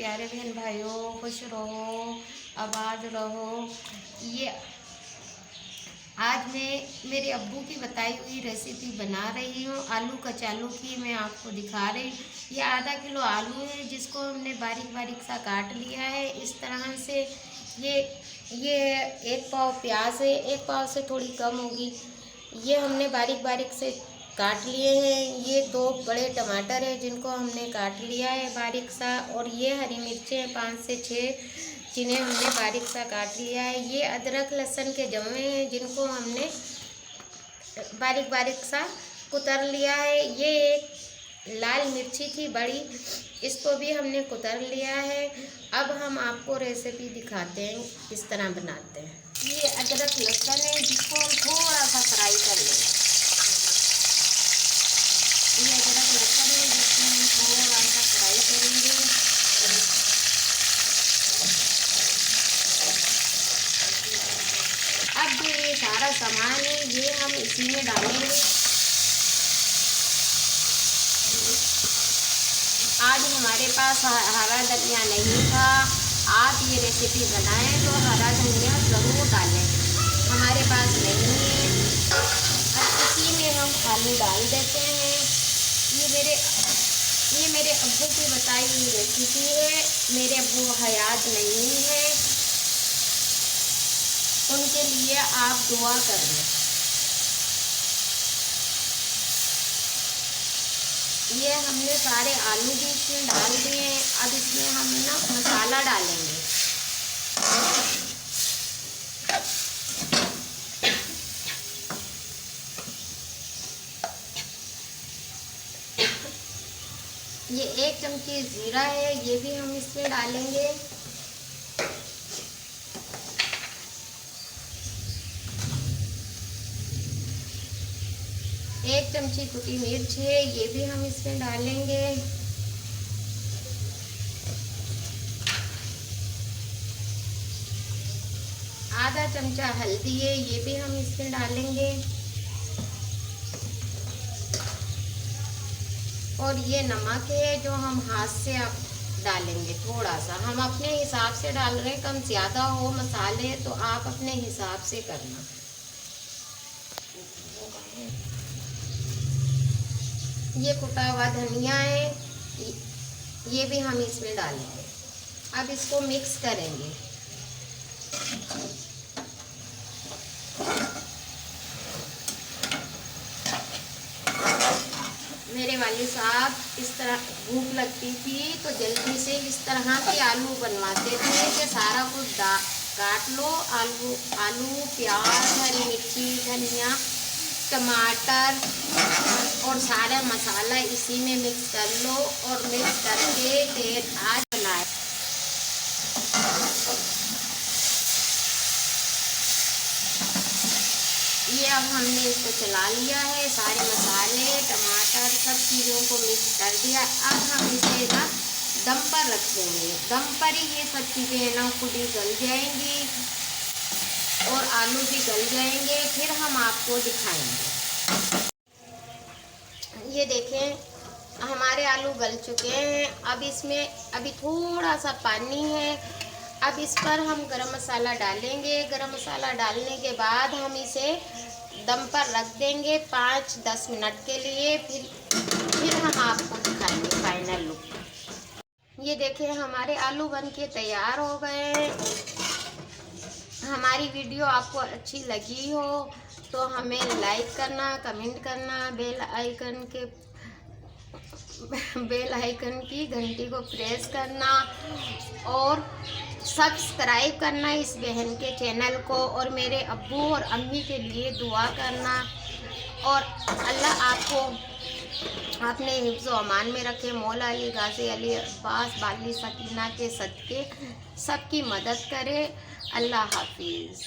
प्यारे बहन भाइयों, खुश रहो, आबाद रहो। ये आज मैं मेरे अब्बू की बताई हुई रेसिपी बना रही हूँ। आलू कचालू की मैं आपको दिखा रही हूँ। ये आधा किलो आलू है जिसको हमने बारीक बारीक सा काट लिया है इस तरह से। ये एक पाव प्याज है, एक पाव से थोड़ी कम होगी। ये हमने बारीक बारीक से काट लिए हैं। ये 2 बड़े टमाटर हैं जिनको हमने काट लिया है बारीक सा। और ये हरी मिर्चें हैं 5 से 6 जिन्हें हमने बारीक सा काट लिया है। ये अदरक लहसुन के जमे हैं जिनको हमने बारीक बारीक सा कुतर लिया है। ये एक लाल मिर्ची थी बड़ी, इसको भी हमने कुतर लिया है। अब हम आपको रेसिपी दिखाते हैं किस तरह बनाते हैं। ये अदरक लहसुन है जिसको हम थोड़ा सा फ्राई कर लेंगे। ये अदरक लहसुन है जिसको हम थोड़ा सा फ्राई करेंगे। अब जो ये सारा सामान है ये हम इसी में डालेंगे। आज हमारे पास हरा धनिया नहीं था। आप ये रेसिपी बनाएं तो हरा धनिया ज़रूर डालें, हमारे पास नहीं है। अब इसी में हम आलू डाल देते हैं। ये मेरे अब्बू की बताई हुई रेसिपी है। मेरे अब्बू हयात नहीं है, उनके लिए आप दुआ करें। ये हमने सारे आलू भी इसमें डाल दिए हैं। अब इसमें हम ना मसाला डालेंगे। ये 1 चमची जीरा है, ये भी हम इसमें डालेंगे। एक चमची कुटी मिर्च है, ये भी हम इसमें डालेंगे। आधा चमचा हल्दी है, ये भी हम इसमें डालेंगे। और ये नमक है जो हम हाथ से अब डालेंगे थोड़ा सा। हम अपने हिसाब से डाल रहे हैं, कम ज़्यादा हो मसाले तो आप अपने हिसाब से करना। ये कुटा हुआ धनिया है, ये भी हम इसमें डालेंगे। अब इसको मिक्स करेंगे। मेरे वाली साहब इस तरह भूख लगती थी तो जल्दी से इस तरह के आलू बनवाते थे कि सारा कुछ काट लो। आलू प्याज हरी मिर्ची धनिया टमाटर और सारा मसाला इसी में मिक्स कर लो और मिक्स करके फिर आज बनाए। ये अब हमने इसको चला लिया है, सारे मसाले टमाटर सब चीज़ों को मिक्स कर दिया। अब हम इसे ना दम पर रख देंगे। दम पर ही ये सब चीज़ें ना खुद ही गल जाएंगी और आलू भी गल जाएंगे। फिर हम आपको दिखाएंगे। ये देखें हमारे आलू गल चुके हैं। अब इसमें अभी थोड़ा सा पानी है। अब इस पर हम गरम मसाला डालेंगे। गरम मसाला डालने के बाद हम इसे दम पर रख देंगे 5-10 मिनट के लिए। फिर हम आपको दिखाएंगे फाइनल लुक। ये देखें हमारे आलू बन के तैयार हो गए हैं। हमारी वीडियो आपको अच्छी लगी हो तो हमें लाइक करना, कमेंट करना, बेल आइकन की घंटी को प्रेस करना और सब्सक्राइब करना इस बहन के चैनल को। और मेरे अब्बू और अम्मी के लिए दुआ करना। और अल्लाह आपको अपने हिफ्ज़ व अमान में रखे। मौला अली गाज़ी अली अब्बास बाली सकीना के सदक़े सबकी मदद करे। अल्लाह हाफिज़।